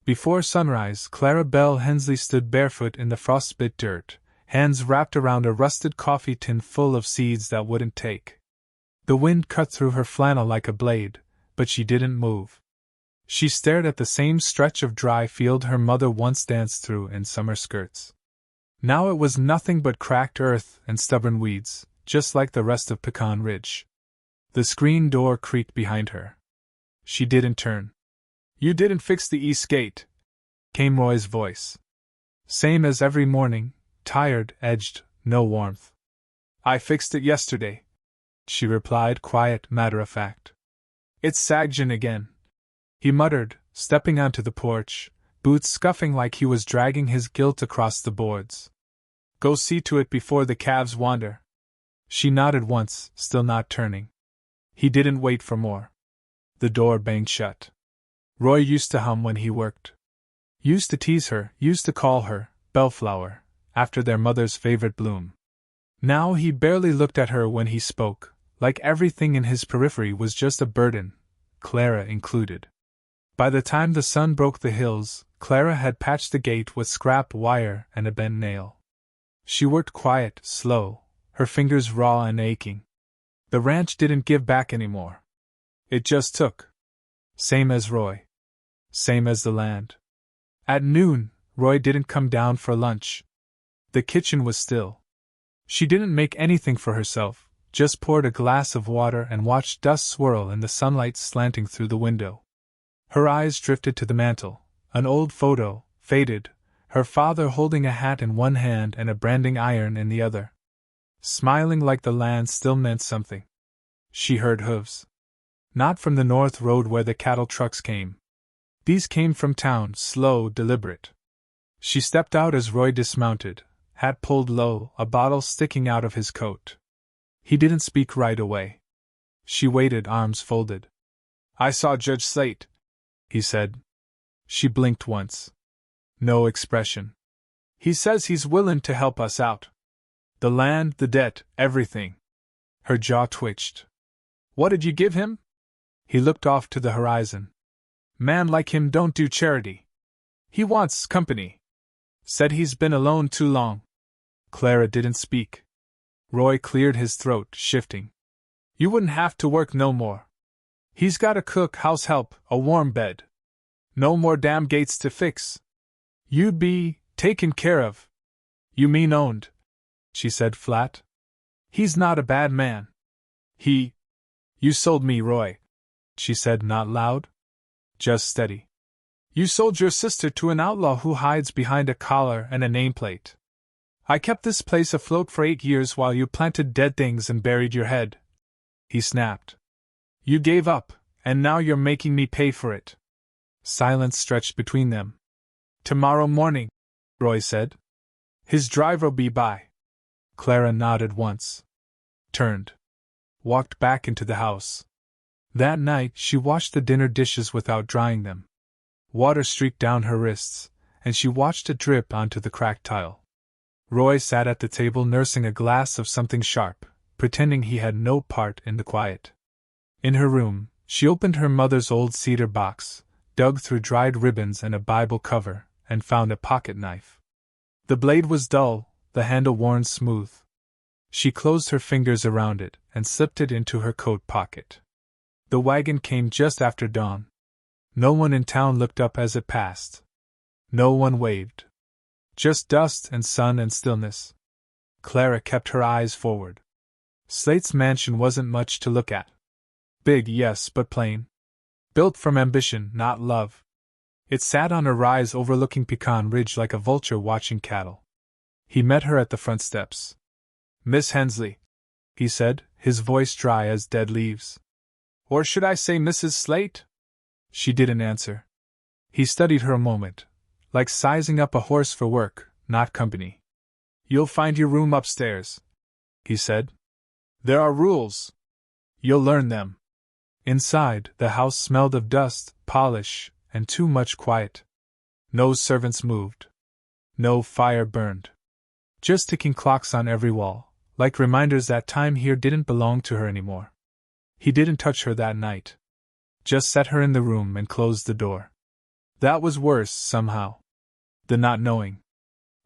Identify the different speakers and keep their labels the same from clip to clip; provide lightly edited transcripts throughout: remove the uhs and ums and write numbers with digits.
Speaker 1: Before sunrise, Clara Belle Hensley stood barefoot in the frostbit dirt, hands wrapped around a rusted coffee tin full of seeds that wouldn't take. The wind cut through her flannel like a blade, but she didn't move. She stared at the same stretch of dry field her mother once danced through in summer skirts. Now it was nothing but cracked earth and stubborn weeds, just like the rest of Pecan Ridge. The screen door creaked behind her. She didn't turn. "You didn't fix the east gate," came Roy's voice. Same as every morning, tired, edged, no warmth. "I fixed it yesterday," she replied, quiet, matter-of-fact. "It's sagged in again," he muttered, stepping onto the porch, boots scuffing like he was dragging his guilt across the boards. "Go see to it before the calves wander." She nodded once, still not turning. He didn't wait for more. The door banged shut. Roy used to hum when he worked. Used to tease her, used to call her Bellflower, after their mother's favorite bloom. Now he barely looked at her when he spoke, like everything in his periphery was just a burden, Clara included. By the time the sun broke the hills, Clara had patched the gate with scrap wire and a bent nail. She worked quiet, slow, her fingers raw and aching. The ranch didn't give back anymore. It just took. Same as Roy. Same as the land. At noon, Roy didn't come down for lunch. The kitchen was still. She didn't make anything for herself, just poured a glass of water and watched dust swirl in the sunlight slanting through the window. Her eyes drifted to the mantel, an old photo, faded, her father holding a hat in one hand and a branding iron in the other. Smiling like the land still meant something. She heard hooves. Not from the north road where the cattle trucks came. These came from town, slow, deliberate. She stepped out as Roy dismounted, hat pulled low, a bottle sticking out of his coat. He didn't speak right away. She waited, arms folded. "I saw Judge Slate," he said. She blinked once. No expression. "He says he's willin' to help us out. The land, the debt, everything." Her jaw twitched. "What did you give him?" He looked off to the horizon. "Man like him don't do charity. He wants company. Said he's been alone too long." Clara didn't speak. Roy cleared his throat, shifting. "You wouldn't have to work no more. He's got a cook, house help, a warm bed. No more damn gates to fix. You'd be taken care of." "You mean owned," she said flat. "He's not a bad man. You sold me, Roy," she said, not loud. Just steady. "You sold your sister to an outlaw who hides behind a collar and a nameplate. I kept this place afloat for 8 years while you planted dead things and buried your head." He snapped. "You gave up, and now you're making me pay for it." Silence stretched between them. "Tomorrow morning," Roy said. "His driver'll be by." Clara nodded once. Turned. Walked back into the house. That night she washed the dinner dishes without drying them. Water streaked down her wrists, and she watched it drip onto the cracked tile. Roy sat at the table nursing a glass of something sharp, pretending he had no part in the quiet. In her room, she opened her mother's old cedar box, dug through dried ribbons and a Bible cover, and found a pocket knife. The blade was dull, the handle worn smooth. She closed her fingers around it and slipped it into her coat pocket. The wagon came just after dawn. No one in town looked up as it passed. No one waved. Just dust and sun and stillness. Clara kept her eyes forward. Slate's mansion wasn't much to look at. Big, yes, but plain. Built from ambition, not love. It sat on a rise overlooking Pecan Ridge like a vulture watching cattle. He met her at the front steps. "Miss Hensley," he said, his voice dry as dead leaves. "Or should I say Mrs. Slate?" She didn't answer. He studied her a moment, like sizing up a horse for work, not company. "You'll find your room upstairs," he said. "There are rules. You'll learn them." Inside, the house smelled of dust, polish, and too much quiet. No servants moved. No fire burned. Just ticking clocks on every wall, like reminders that time here didn't belong to her anymore. He didn't touch her that night. Just set her in the room and closed the door. That was worse, somehow. The not knowing.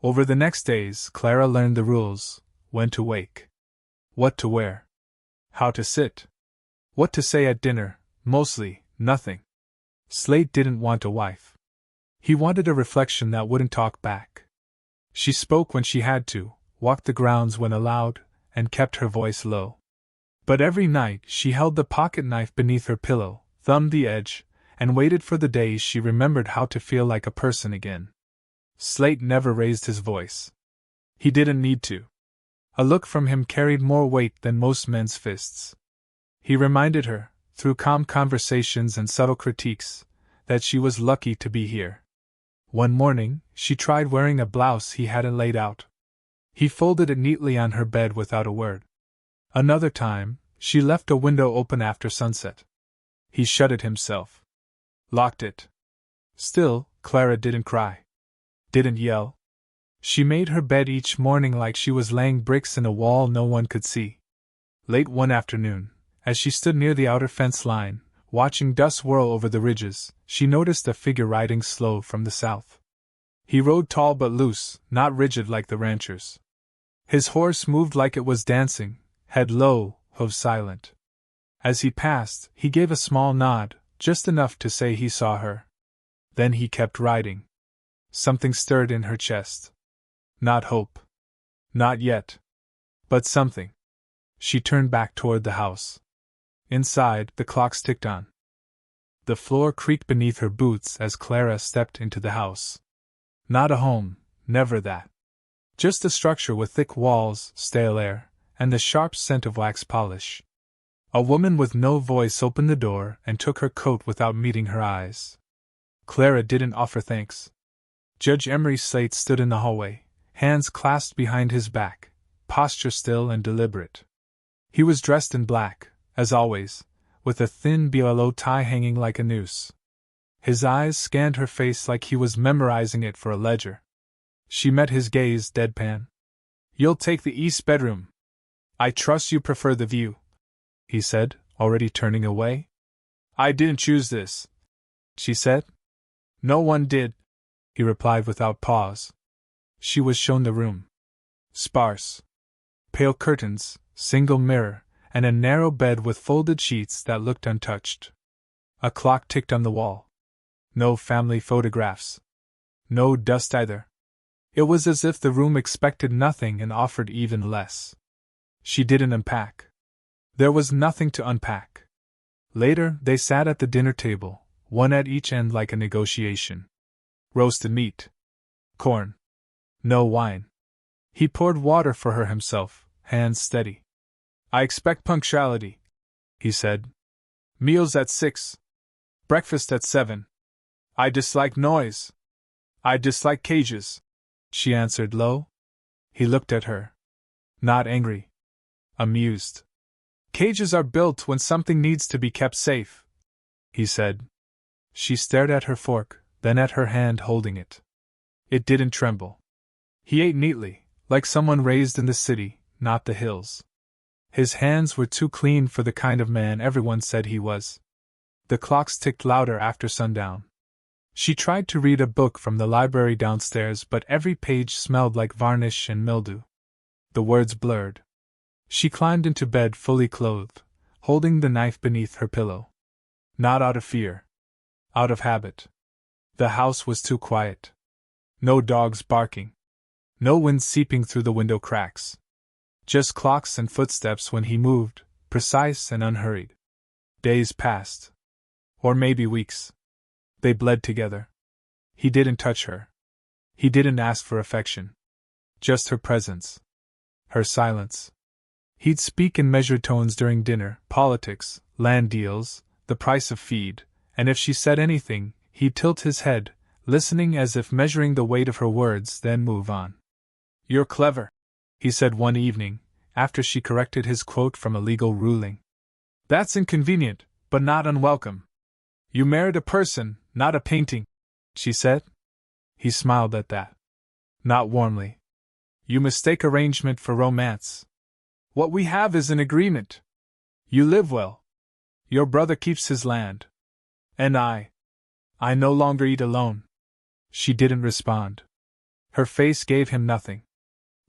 Speaker 1: Over the next days, Clara learned the rules: when to wake, what to wear, how to sit, what to say at dinner, mostly, nothing. Slate didn't want a wife. He wanted a reflection that wouldn't talk back. She spoke when she had to, walked the grounds when allowed, and kept her voice low. But every night she held the pocket knife beneath her pillow, thumbed the edge, and waited for the days she remembered how to feel like a person again. Slate never raised his voice. He didn't need to. A look from him carried more weight than most men's fists. He reminded her, through calm conversations and subtle critiques, that she was lucky to be here. One morning, she tried wearing a blouse he hadn't laid out. He folded it neatly on her bed without a word. Another time, she left a window open after sunset. He shut it himself. Locked it. Still, Clara didn't cry. Didn't yell. She made her bed each morning like she was laying bricks in a wall no one could see. Late one afternoon, as she stood near the outer fence line, watching dust whirl over the ridges, she noticed a figure riding slow from the south. He rode tall but loose, not rigid like the ranchers. His horse moved like it was dancing, head low, hooves silent. As he passed, he gave a small nod, just enough to say he saw her. Then he kept riding. Something stirred in her chest. Not hope. Not yet. But something. She turned back toward the house. Inside, the clocks ticked on. The floor creaked beneath her boots as Clara stepped into the house. Not a home, never that. Just a structure with thick walls, stale air, and the sharp scent of wax polish. A woman with no voice opened the door and took her coat without meeting her eyes. Clara didn't offer thanks. Judge Emery Slate stood in the hallway, hands clasped behind his back, posture still and deliberate. He was dressed in black, as always, with a thin BLO tie hanging like a noose. His eyes scanned her face like he was memorizing it for a ledger. She met his gaze deadpan. "You'll take the east bedroom. I trust you prefer the view," he said, already turning away. "I didn't choose this," she said. "No one did," he replied without pause. She was shown the room. Sparse. Pale curtains, single mirror, and a narrow bed with folded sheets that looked untouched. A clock ticked on the wall. No family photographs. No dust either. It was as if the room expected nothing and offered even less. She didn't unpack. There was nothing to unpack. Later, they sat at the dinner table, one at each end like a negotiation. Roasted meat. Corn. No wine. He poured water for her himself, hands steady. "I expect punctuality," he said. "Meals at 6. Breakfast at 7. I dislike noise. I dislike cages," she answered low. He looked at her. Not angry. Amused. "Cages are built when something needs to be kept safe," he said. She stared at her fork, then at her hand holding it. It didn't tremble. He ate neatly, like someone raised in the city, not the hills. His hands were too clean for the kind of man everyone said he was. The clocks ticked louder after sundown. She tried to read a book from the library downstairs, but every page smelled like varnish and mildew. The words blurred. She climbed into bed fully clothed, holding the knife beneath her pillow. Not out of fear. Out of habit. The house was too quiet. No dogs barking. No wind seeping through the window cracks. Just clocks and footsteps when he moved, precise and unhurried. Days passed. Or maybe weeks. They bled together. He didn't touch her. He didn't ask for affection. Just her presence. Her silence. He'd speak in measured tones during dinner, politics, land deals, the price of feed, and if she said anything, he'd tilt his head, listening as if measuring the weight of her words, then move on. "You're clever," he said one evening, after she corrected his quote from a legal ruling. "That's inconvenient, but not unwelcome. You married a person, not a painting," she said. He smiled at that. Not warmly. "You mistake arrangement for romance. What we have is an agreement. You live well. Your brother keeps his land. And I I no longer eat alone. She didn't respond. Her face gave him nothing.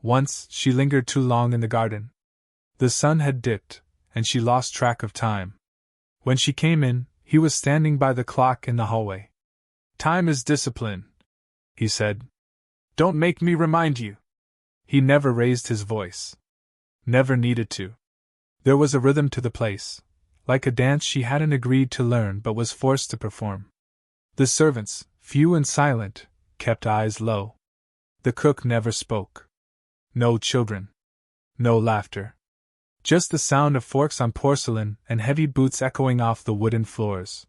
Speaker 1: Once, she lingered too long in the garden. The sun had dipped, and she lost track of time. When she came in, he was standing by the clock in the hallway. Time is discipline, he said. Don't make me remind you. He never raised his voice. Never needed to. There was a rhythm to the place, like a dance she hadn't agreed to learn but was forced to perform. The servants, few and silent, kept eyes low. The cook never spoke. No children. No laughter. Just the sound of forks on porcelain and heavy boots echoing off the wooden floors.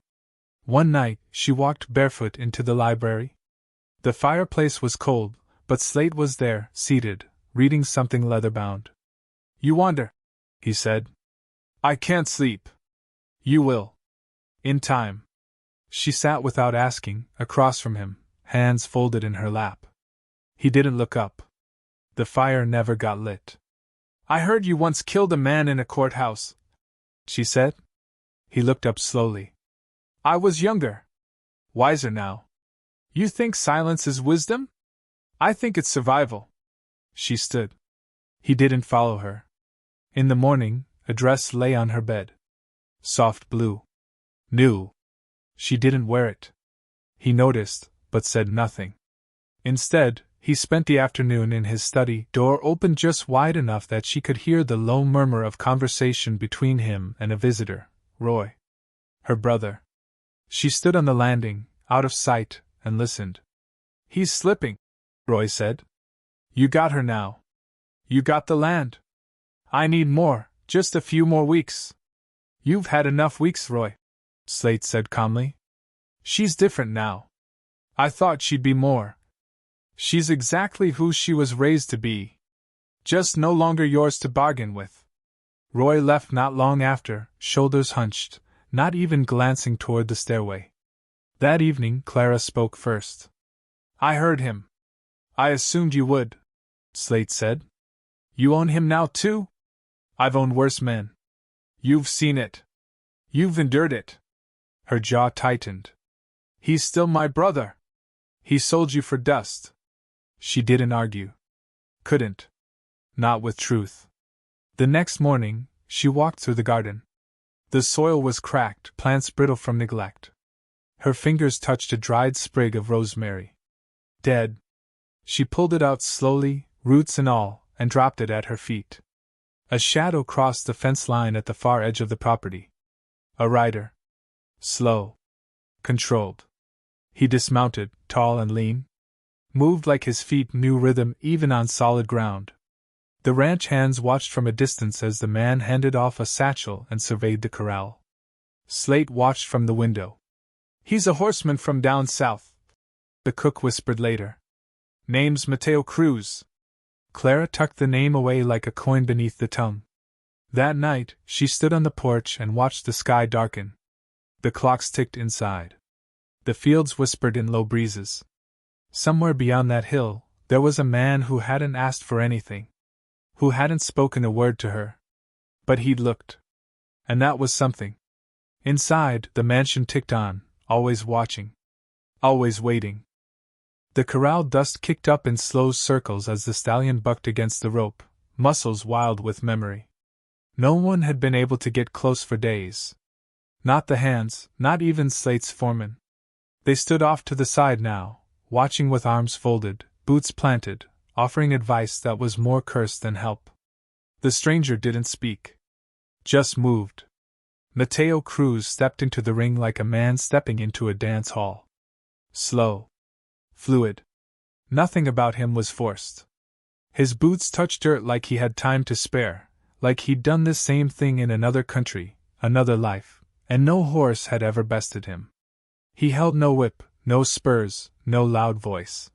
Speaker 1: One night, she walked barefoot into the library. The fireplace was cold, but Slate was there, seated, reading something leather-bound. You wander, he said. I can't sleep. You will. In time. She sat without asking, across from him, hands folded in her lap. He didn't look up. The fire never got lit. I heard you once killed a man in a courthouse, she said. He looked up slowly. I was younger. Wiser now. You think silence is wisdom? I think it's survival. She stood. He didn't follow her. In the morning, a dress lay on her bed. Soft blue. New. She didn't wear it. He noticed, but said nothing. Instead, he spent the afternoon in his study, door opened just wide enough that she could hear the low murmur of conversation between him and a visitor, Roy. Her brother. She stood on the landing, out of sight, and listened. He's slipping, Roy said. You got her now. You got the land. I need more, just a few more weeks. You've had enough weeks, Roy, Slate said calmly. She's different now. I thought she'd be more. She's exactly who she was raised to be. Just no longer yours to bargain with. Roy left not long after, shoulders hunched, not even glancing toward the stairway. That evening, Clara spoke first. I heard him. I assumed you would, Slate said. You own him now, too? I've owned worse men. You've seen it. You've endured it. Her jaw tightened. He's still my brother. He sold you for dust. She didn't argue. Couldn't. Not with truth. The next morning, she walked through the garden. The soil was cracked, plants brittle from neglect. Her fingers touched a dried sprig of rosemary. Dead. She pulled it out slowly, roots and all, and dropped it at her feet. A shadow crossed the fence line at the far edge of the property. A rider. Slow. Controlled. He dismounted, tall and lean. Moved like his feet knew rhythm even on solid ground. The ranch hands watched from a distance as the man handed off a satchel and surveyed the corral. Slate watched from the window. He's a horseman from down south, the cook whispered later. Name's Mateo Cruz. Clara tucked the name away like a coin beneath the tongue. That night, she stood on the porch and watched the sky darken. The clocks ticked inside. The fields whispered in low breezes. Somewhere beyond that hill, there was a man who hadn't asked for anything. Who hadn't spoken a word to her. But he'd looked. And that was something. Inside, the mansion ticked on, always watching. Always waiting. The corral dust kicked up in slow circles as the stallion bucked against the rope, muscles wild with memory. No one had been able to get close for days. Not the hands, not even Slate's foreman. They stood off to the side now, watching with arms folded, boots planted, offering advice that was more curse than help. The stranger didn't speak. Just moved. Mateo Cruz stepped into the ring like a man stepping into a dance hall. Slow. Fluid. Nothing about him was forced. His boots touched dirt like he had time to spare, like he'd done this same thing in another country, another life, and no horse had ever bested him. He held no whip, no spurs, no loud voice.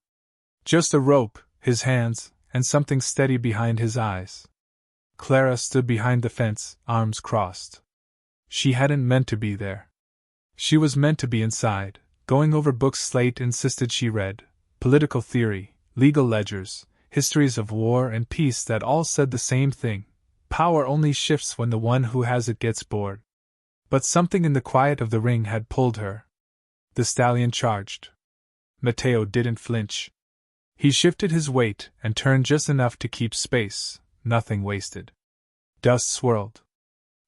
Speaker 1: Just a rope, his hands, and something steady behind his eyes. Clara stood behind the fence, arms crossed. She hadn't meant to be there. She was meant to be inside, going over books Slate insisted she read, political theory, legal ledgers, histories of war and peace that all said the same thing: power only shifts when the one who has it gets bored. But something in the quiet of the ring had pulled her. The stallion charged. Mateo didn't flinch. He shifted his weight and turned just enough to keep space, nothing wasted. Dust swirled.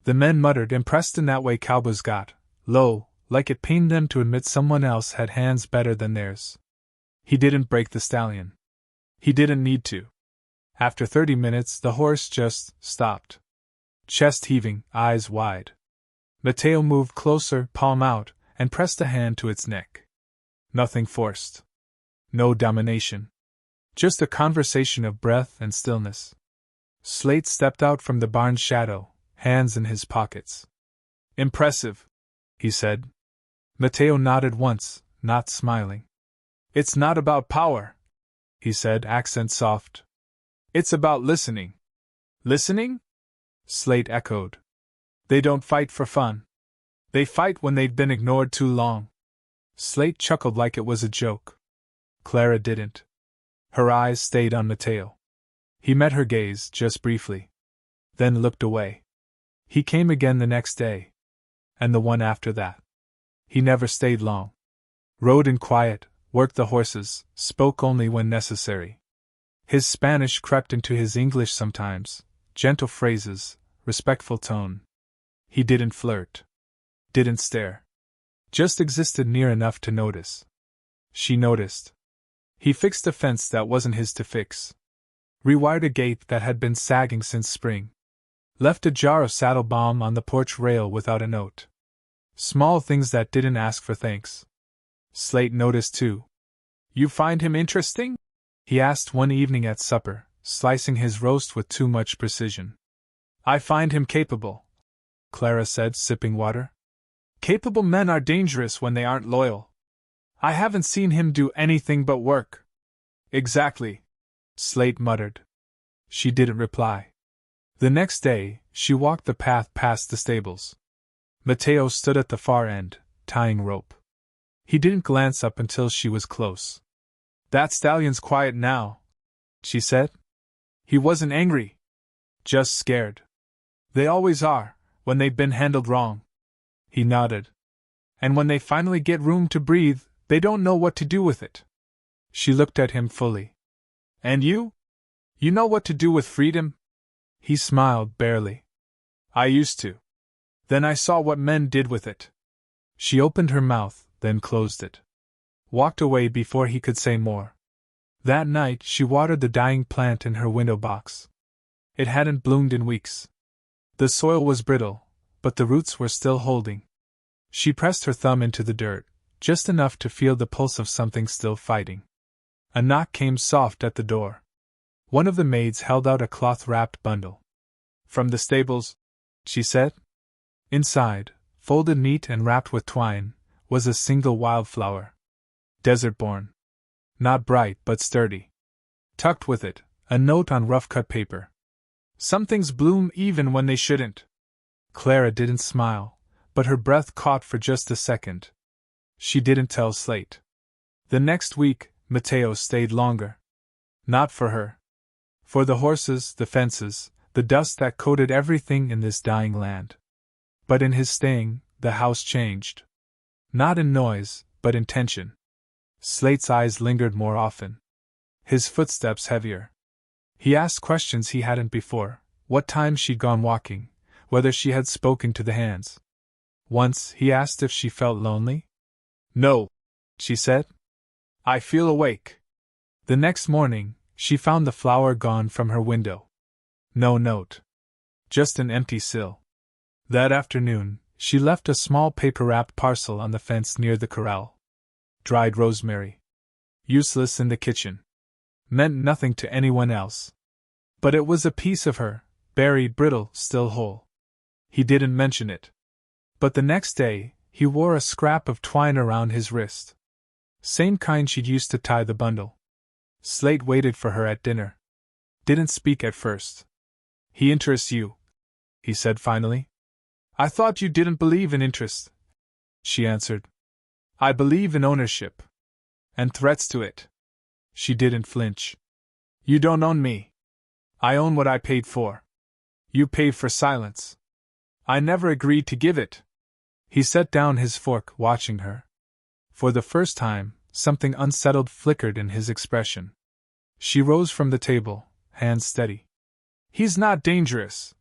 Speaker 1: The men muttered, impressed in that way cowboys got, low, like it pained them to admit someone else had hands better than theirs. He didn't break the stallion. He didn't need to. After 30 minutes, the horse just stopped. Chest heaving, eyes wide. Mateo moved closer, palm out, and pressed a hand to its neck. Nothing forced. No domination. Just a conversation of breath and stillness. Slate stepped out from the barn's shadow, hands in his pockets. Impressive, he said. Mateo nodded once, not smiling. It's not about power, he said, accent soft. It's about listening. Listening? Slate echoed. They don't fight for fun. They fight when they've been ignored too long. Slate chuckled like it was a joke. Clara didn't. Her eyes stayed on Mateo. He met her gaze just briefly, then looked away. He came again the next day, and the one after that. He never stayed long. Rode in quiet, worked the horses, spoke only when necessary. His Spanish crept into his English sometimes, gentle phrases, respectful tone. He didn't flirt. Didn't stare. Just existed near enough to notice. She noticed. He fixed a fence that wasn't his to fix. Rewired a gate that had been sagging since spring. Left a jar of saddle balm on the porch rail without a note. Small things that didn't ask for thanks. Slate noticed too. You find him interesting? He asked one evening at supper, slicing his roast with too much precision. I find him capable, Clara said, sipping water. Capable men are dangerous when they aren't loyal. I haven't seen him do anything but work. Exactly, Slate muttered. She didn't reply. The next day, she walked the path past the stables. Mateo stood at the far end, tying rope. He didn't glance up until she was close. That stallion's quiet now, she said. He wasn't angry. Just scared. They always are, when they've been handled wrong. He nodded. And when they finally get room to breathe, they don't know what to do with it. She looked at him fully. And you? You know what to do with freedom? He smiled barely. I used to. Then I saw what men did with it. She opened her mouth, then closed it. Walked away before he could say more. That night she watered the dying plant in her window box. It hadn't bloomed in weeks. The soil was brittle, but the roots were still holding. She pressed her thumb into the dirt, just enough to feel the pulse of something still fighting. A knock came soft at the door. One of the maids held out a cloth-wrapped bundle. From the stables, she said. Inside, folded neat and wrapped with twine, was a single wildflower. Desert-born. Not bright but sturdy. Tucked with it, a note on rough-cut paper. Some things bloom even when they shouldn't. Clara didn't smile, but her breath caught for just a second. She didn't tell Slate. The next week, Mateo stayed longer. Not for her. For the horses, the fences, the dust that coated everything in this dying land. But in his staying, the house changed. Not in noise, but in tension. Slate's eyes lingered more often. His footsteps heavier. He asked questions he hadn't before, what time she'd gone walking, whether she had spoken to the hands. Once he asked if she felt lonely. No, she said. I feel awake. The next morning, she found the flower gone from her window. No note. Just an empty sill. That afternoon, she left a small paper-wrapped parcel on the fence near the corral. Dried rosemary. Useless in the kitchen. Meant nothing to anyone else. But it was a piece of her, buried, brittle, still whole. He didn't mention it. But the next day, he wore a scrap of twine around his wrist. Same kind she'd used to tie the bundle. Slate waited for her at dinner. Didn't speak at first. He interests you, he said finally. I thought you didn't believe in interest, she answered. I believe in ownership. And threats to it. She didn't flinch. You don't own me. I own what I paid for. You paid for silence. I never agreed to give it. He set down his fork, watching her. For the first time, something unsettled flickered in his expression. She rose from the table, hands steady. "He's not dangerous,"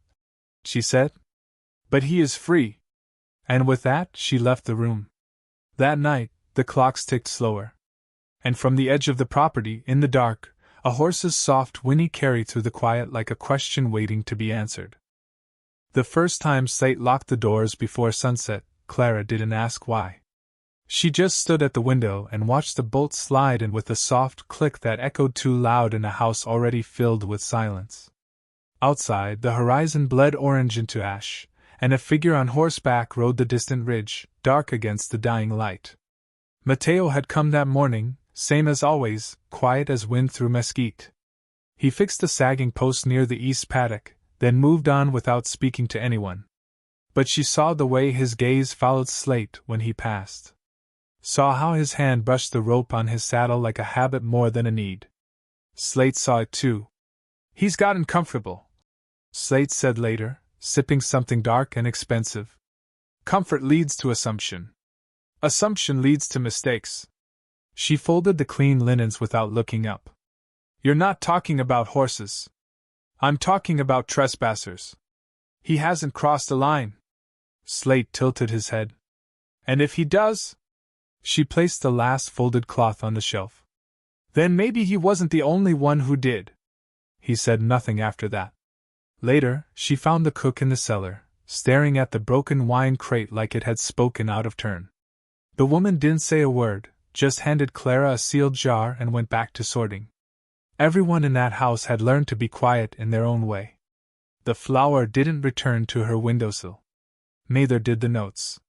Speaker 1: she said. "But he is free." And with that, she left the room. That night, the clocks ticked slower. And from the edge of the property, in the dark, a horse's soft whinny carried through the quiet like a question waiting to be answered. The first time Slate locked the doors before sunset, Clara didn't ask why. She just stood at the window and watched the bolts slide in with a soft click that echoed too loud in a house already filled with silence. Outside, the horizon bled orange into ash, and a figure on horseback rode the distant ridge, dark against the dying light. Mateo had come that morning, same as always, quiet as wind through mesquite. He fixed a sagging post near the east paddock, then moved on without speaking to anyone. But she saw the way his gaze followed Slate when he passed. Saw how his hand brushed the rope on his saddle like a habit more than a need. Slate saw it too. "He's gotten comfortable," Slate said later, sipping something dark and expensive. "Comfort leads to assumption. Assumption leads to mistakes." She folded the clean linens without looking up. "You're not talking about horses. I'm talking about trespassers. He hasn't crossed a line." Slate tilted his head. "And if he does?" She placed the last folded cloth on the shelf. "Then maybe he wasn't the only one who did." He said nothing after that. Later, she found the cook in the cellar, staring at the broken wine crate like it had spoken out of turn. The woman didn't say a word, just handed Clara a sealed jar and went back to sorting. Everyone in that house had learned to be quiet in their own way. The flower didn't return to her windowsill. Neither did the notes.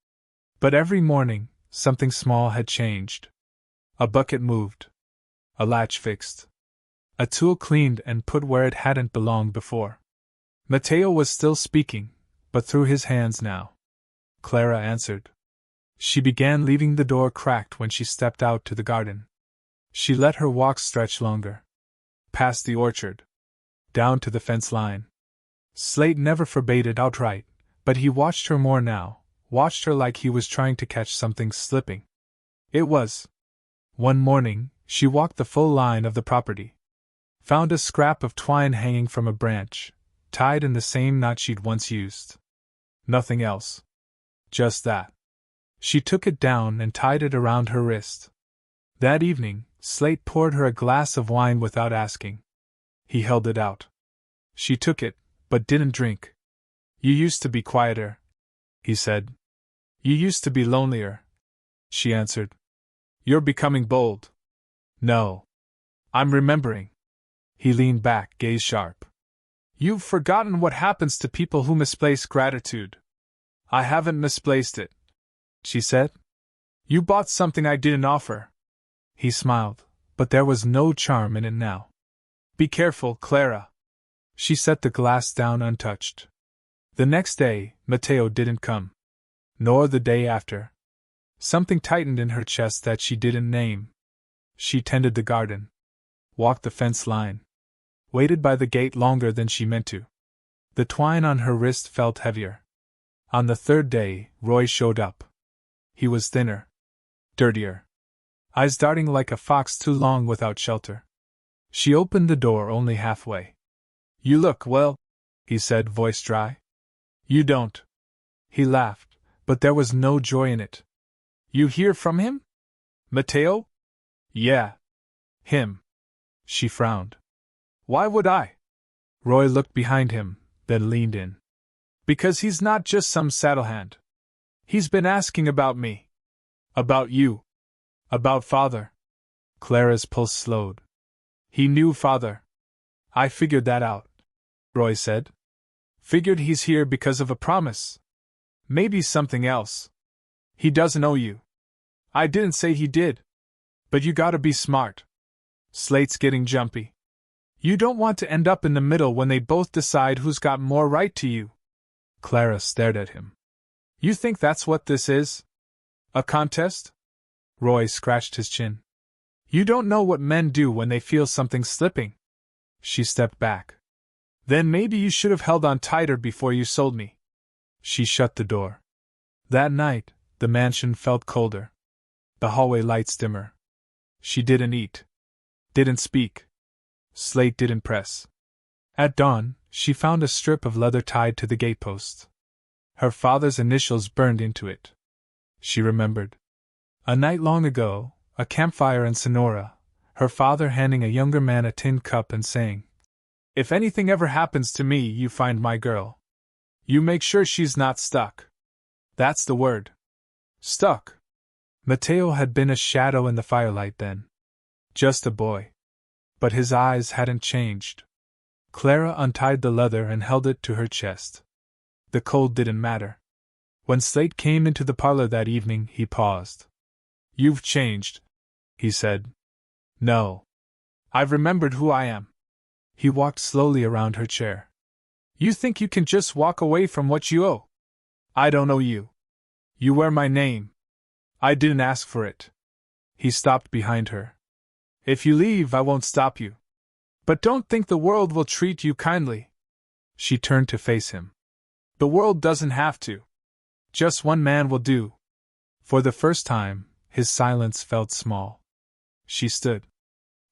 Speaker 1: But every morning, something small had changed. A bucket moved. A latch fixed. A tool cleaned and put where it hadn't belonged before. Mateo was still speaking, but through his hands now. Clara answered. She began leaving the door cracked when she stepped out to the garden. She let her walk stretch longer. Past the orchard. Down to the fence line. Slate never forbade it outright, but he watched her more now, watched her like he was trying to catch something slipping. It was. One morning, she walked the full line of the property. Found a scrap of twine hanging from a branch, tied in the same knot she'd once used. Nothing else. Just that. She took it down and tied it around her wrist. That evening, Slate poured her a glass of wine without asking. He held it out. She took it, but didn't drink. "You used to be quieter," he said. "You used to be lonelier," she answered. "You're becoming bold." "No. I'm remembering." He leaned back, gaze sharp. "You've forgotten what happens to people who misplace gratitude." "I haven't misplaced it," she said. "You bought something I didn't offer." He smiled, but there was no charm in it now. "Be careful, Clara." She set the glass down untouched. The next day, Mateo didn't come. Nor the day after. Something tightened in her chest that she didn't name. She tended the garden. Walked the fence line. Waited by the gate longer than she meant to. The twine on her wrist felt heavier. On the third day, Roy showed up. He was thinner. Dirtier. Eyes darting like a fox too long without shelter. She opened the door only halfway. "You look well," he said, voice dry. "You don't." He laughed, but there was no joy in it. "You hear from him? Mateo?" "Yeah. Him." She frowned. "Why would I?" Roy looked behind him, then leaned in. "Because he's not just some saddle hand. He's been asking about me. About you. About Father." Clara's pulse slowed. "He knew Father." "I figured that out," Roy said. "Figured he's here because of a promise. Maybe something else. He doesn't owe you. I didn't say he did. But you gotta be smart. Slate's getting jumpy. You don't want to end up in the middle when they both decide who's got more right to you." Clara stared at him. "You think that's what this is? A contest?" Roy scratched his chin. "You don't know what men do when they feel something slipping." She stepped back. "Then maybe you should have held on tighter before you sold me." She shut the door. That night, the mansion felt colder. The hallway lights dimmer. She didn't eat. Didn't speak. Slate didn't press. At dawn, she found a strip of leather tied to the gatepost. Her father's initials burned into it. She remembered. A night long ago, a campfire in Sonora, her father handing a younger man a tin cup and saying, "If anything ever happens to me, you find my girl. You make sure she's not stuck." That's the word. Stuck. Mateo had been a shadow in the firelight then. Just a boy. But his eyes hadn't changed. Clara untied the leather and held it to her chest. The cold didn't matter. When Slate came into the parlor that evening, he paused. "You've changed," he said. "No. I've remembered who I am." He walked slowly around her chair. "You think you can just walk away from what you owe? I don't owe you. You wear my name. I didn't ask for it." He stopped behind her. "If you leave, I won't stop you. But don't think the world will treat you kindly." She turned to face him. "The world doesn't have to. Just one man will do." For the first time, his silence felt small. She stood.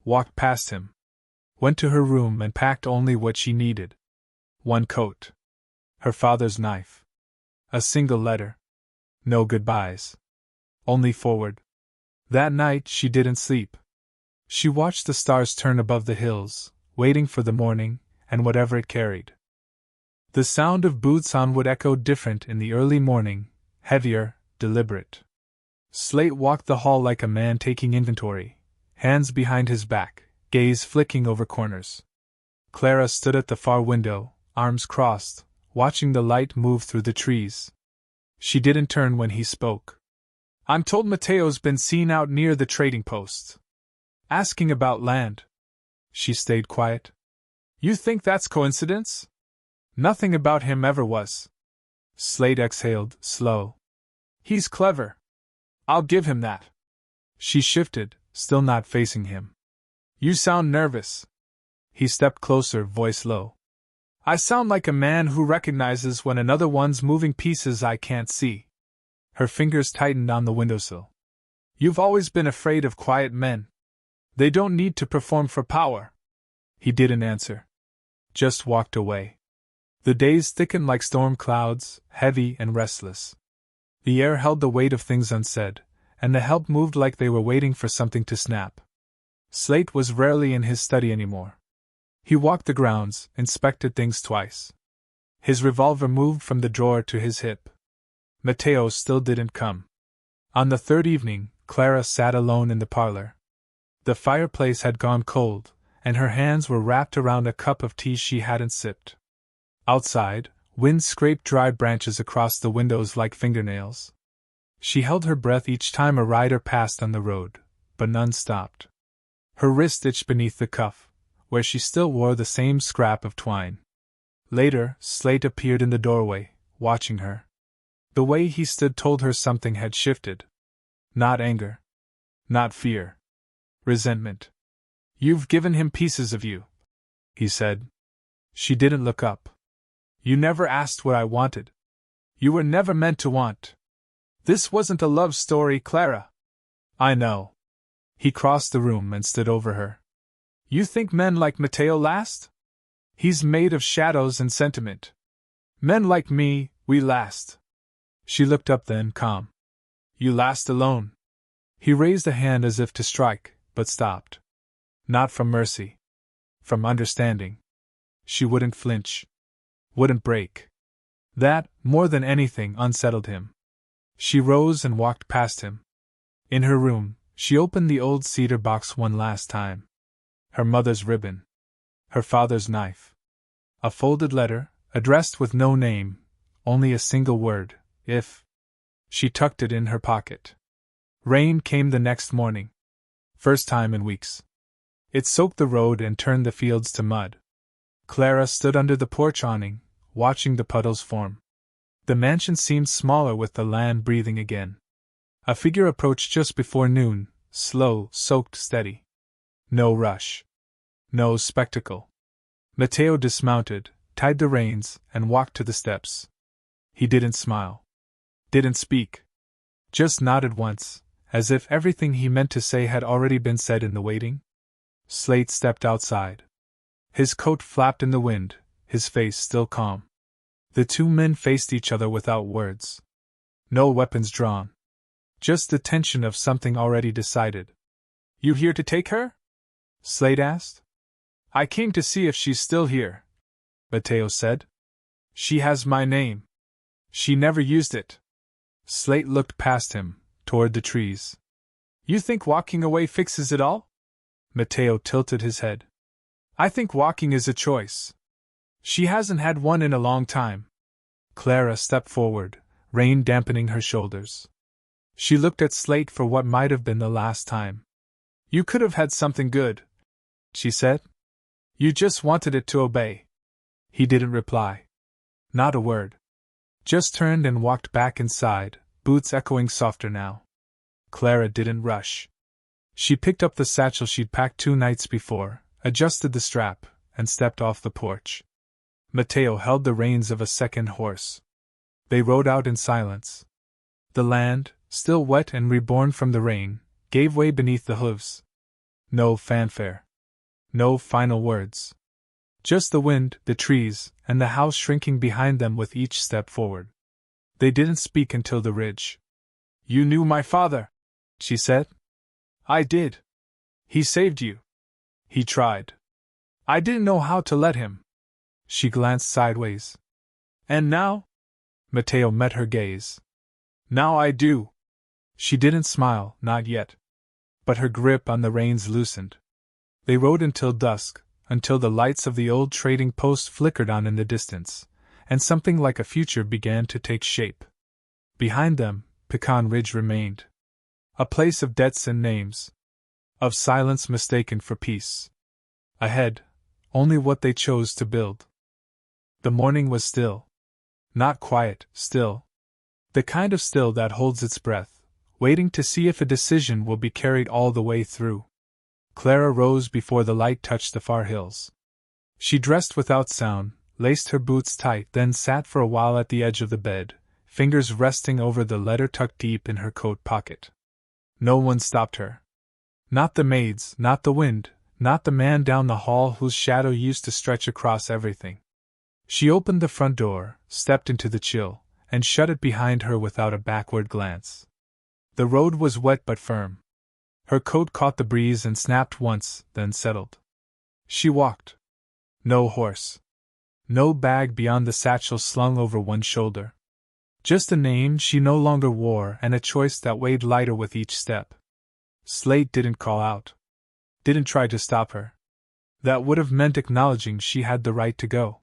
Speaker 1: Walked past him. Went to her room and packed only what she needed. One coat. Her father's knife. A single letter. No goodbyes. Only forward. That night she didn't sleep. She watched the stars turn above the hills, waiting for the morning, and whatever it carried. The sound of boots on wood echoed different in the early morning, heavier, deliberate. Slate walked the hall like a man taking inventory, hands behind his back, gaze flicking over corners. Clara stood at the far window, arms crossed, watching the light move through the trees. She didn't turn when he spoke. "I'm told Mateo's been seen out near the trading post. Asking about land." She stayed quiet. "You think that's coincidence?" "Nothing about him ever was." Slate exhaled, slow. "He's clever. I'll give him that." She shifted, still not facing him. "You sound nervous." He stepped closer, voice low. "I sound like a man who recognizes when another one's moving pieces I can't see." Her fingers tightened on the windowsill. "You've always been afraid of quiet men. They don't need to perform for power." He didn't answer. Just walked away. The days thickened like storm clouds, heavy and restless. The air held the weight of things unsaid, and the help moved like they were waiting for something to snap. Slate was rarely in his study anymore. He walked the grounds, inspected things twice. His revolver moved from the drawer to his hip. Mateo still didn't come. On the third evening, Clara sat alone in the parlor. The fireplace had gone cold, and her hands were wrapped around a cup of tea she hadn't sipped. Outside, wind scraped dry branches across the windows like fingernails. She held her breath each time a rider passed on the road, but none stopped. Her wrist itched beneath the cuff, where she still wore the same scrap of twine. Later, Slate appeared in the doorway, watching her. The way he stood told her something had shifted. Not anger. Not fear. Resentment. "You've given him pieces of you," he said. She didn't look up. "You never asked what I wanted. You were never meant to want. This wasn't a love story, Clara." "I know." He crossed the room and stood over her. "You think men like Mateo last? He's made of shadows and sentiment. Men like me, we last." She looked up then, calm. "You last alone." He raised a hand as if to strike, but stopped. Not from mercy. From understanding. She wouldn't flinch. Wouldn't break. That, more than anything, unsettled him. She rose and walked past him. In her room, she opened the old cedar box one last time. Her mother's ribbon. Her father's knife. A folded letter, addressed with no name, only a single word, "if." She tucked it in her pocket. Rain came the next morning. First time in weeks. It soaked the road and turned the fields to mud. Clara stood under the porch awning, watching the puddles form. The mansion seemed smaller with the land breathing again. A figure approached just before noon, slow, soaked, steady. No rush. No spectacle. Mateo dismounted, tied the reins, and walked to the steps. He didn't smile. Didn't speak. Just nodded once, as if everything he meant to say had already been said in the waiting. Slate stepped outside. His coat flapped in the wind, his face still calm. The two men faced each other without words. No weapons drawn. Just the tension of something already decided. "You here to take her?" Slate asked. "I came to see if she's still here," Mateo said. "She has my name. She never used it." Slate looked past him, toward the trees. "You think walking away fixes it all?" Mateo tilted his head. "I think walking is a choice. She hasn't had one in a long time." Clara stepped forward, rain dampening her shoulders. She looked at Slate for what might have been the last time. "You could have had something good," she said. "You just wanted it to obey." He didn't reply. Not a word. Just turned and walked back inside, boots echoing softer now. Clara didn't rush. She picked up the satchel she'd packed 2 nights before, adjusted the strap, and stepped off the porch. Mateo held the reins of a second horse. They rode out in silence. The land, still wet and reborn from the rain, gave way beneath the hooves. No fanfare. No final words. Just the wind, the trees, and the house shrinking behind them with each step forward. They didn't speak until the ridge. "You knew my father," she said. "I did. He saved you. He tried. I didn't know how to let him." She glanced sideways. "And now?" Mateo met her gaze. "Now I do." She didn't smile, not yet. But her grip on the reins loosened. They rode until dusk, until the lights of the old trading post flickered on in the distance, and something like a future began to take shape. Behind them, Pecan Ridge remained. A place of debts and names. Of silence mistaken for peace. Ahead, only what they chose to build. The morning was still. Not quiet, still. The kind of still that holds its breath, waiting to see if a decision will be carried all the way through. Clara rose before the light touched the far hills. She dressed without sound, laced her boots tight, then sat for a while at the edge of the bed, fingers resting over the letter tucked deep in her coat pocket. No one stopped her. Not the maids, not the wind, not the man down the hall whose shadow used to stretch across everything. She opened the front door, stepped into the chill, and shut it behind her without a backward glance. The road was wet but firm. Her coat caught the breeze and snapped once, then settled. She walked. No horse. No bag beyond the satchel slung over one shoulder. Just a name she no longer wore and a choice that weighed lighter with each step. Slate didn't call out. Didn't try to stop her. That would have meant acknowledging she had the right to go.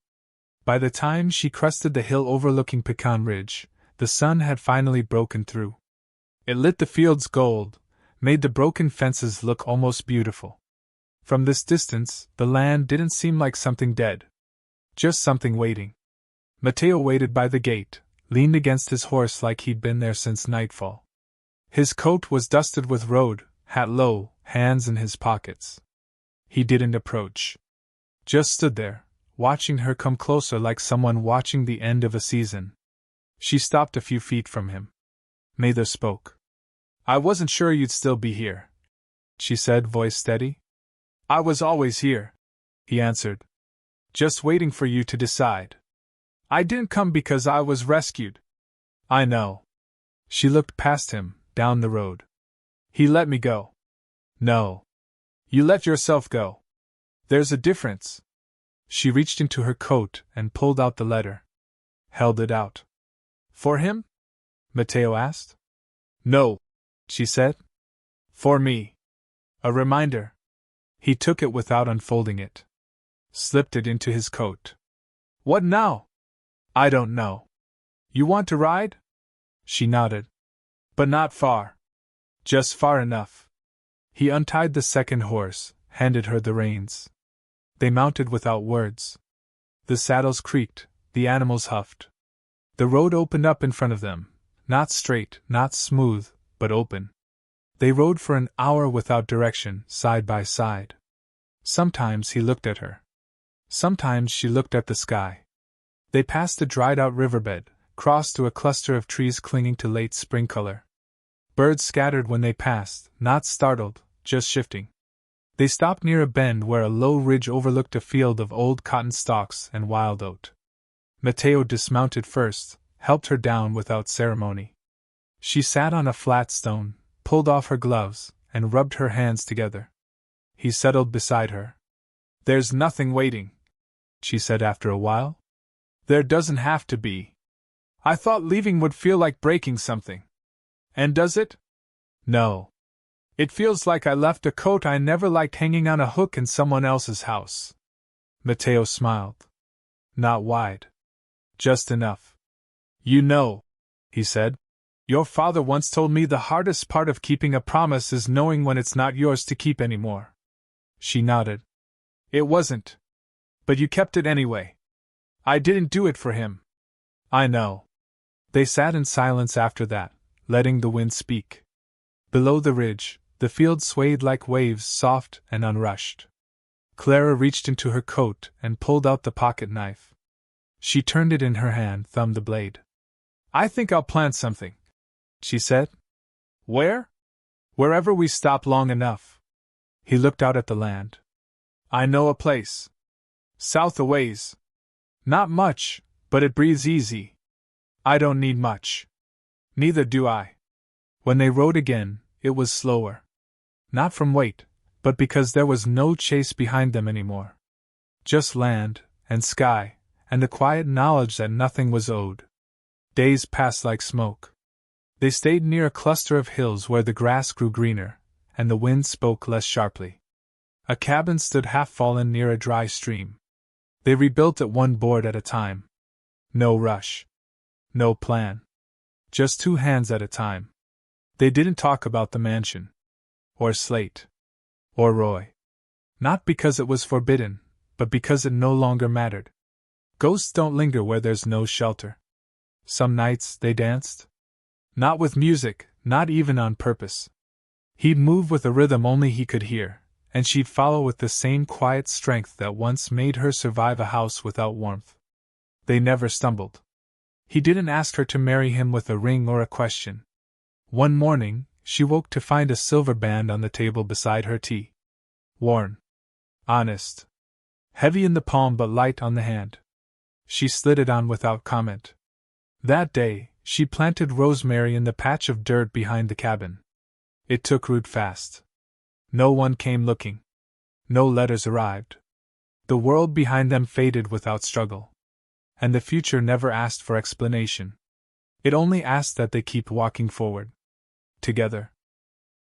Speaker 1: By the time she crested the hill overlooking Pecan Ridge, the sun had finally broken through. It lit the fields gold, made the broken fences look almost beautiful. From this distance, the land didn't seem like something dead. Just something waiting. Mateo waited by the gate, leaned against his horse like he'd been there since nightfall. His coat was dusted with road, hat low, hands in his pockets. He didn't approach. Just stood there, watching her come closer like someone watching the end of a season. She stopped a few feet from him. Neither spoke. "I wasn't sure you'd still be here," she said, voice steady. "I was always here," he answered. "Just waiting for you to decide. I didn't come because I was rescued." "I know." She looked past him, down the road. "He let me go." "No. You let yourself go. There's a difference." She reached into her coat and pulled out the letter. Held it out. "For him?" Mateo asked. "No," she said. "For me. A reminder." He took it without unfolding it. Slipped it into his coat. "What now?" "I don't know." "You want to ride?" She nodded. "But not far." "Just far enough." He untied the second horse, handed her the reins. They mounted without words. The saddles creaked, the animals huffed. The road opened up in front of them, not straight, not smooth, but open. They rode for an hour without direction, side by side. Sometimes he looked at her. Sometimes she looked at the sky. They passed a dried-out riverbed, crossed through a cluster of trees clinging to late spring color. Birds scattered when they passed, not startled, just shifting. They stopped near a bend where a low ridge overlooked a field of old cotton stalks and wild oat. Mateo dismounted first, helped her down without ceremony. She sat on a flat stone, pulled off her gloves, and rubbed her hands together. He settled beside her. "There's nothing waiting," she said after a while. "There doesn't have to be. I thought leaving would feel like breaking something. And does it? No. It feels like I left a coat I never liked hanging on a hook in someone else's house." Mateo smiled. Not wide. Just enough. "You know," he said, "your father once told me the hardest part of keeping a promise is knowing when it's not yours to keep anymore." She nodded. "It wasn't. But you kept it anyway. I didn't do it for him." "I know." They sat in silence after that, letting the wind speak. Below the ridge, the field swayed like waves, soft and unrushed. Clara reached into her coat and pulled out the pocket knife. She turned it in her hand, thumbed the blade. "I think I'll plant something," she said. "Where?" "Wherever we stop long enough." He looked out at the land. "I know a place. South a ways. Not much, but it breathes easy. I don't need much. Neither do I." When they rode again, it was slower. Not from weight, but because there was no chase behind them anymore. Just land, and sky, and the quiet knowledge that nothing was owed. Days passed like smoke. They stayed near a cluster of hills where the grass grew greener, and the wind spoke less sharply. A cabin stood half-fallen near a dry stream. They rebuilt it one board at a time. No rush. No plan. Just two hands at a time. They didn't talk about the mansion. Or Slate. Or Roy. Not because it was forbidden, but because it no longer mattered. Ghosts don't linger where there's no shelter. Some nights they danced. Not with music, not even on purpose. He'd move with a rhythm only he could hear, and she'd follow with the same quiet strength that once made her survive a house without warmth. They never stumbled. He didn't ask her to marry him with a ring or a question. One morning, she woke to find a silver band on the table beside her tea. Worn. Honest. Heavy in the palm but light on the hand. She slid it on without comment. That day, she planted rosemary in the patch of dirt behind the cabin. It took root fast. No one came looking. No letters arrived. The world behind them faded without struggle. And the future never asked for explanation. It only asked that they keep walking forward. Together.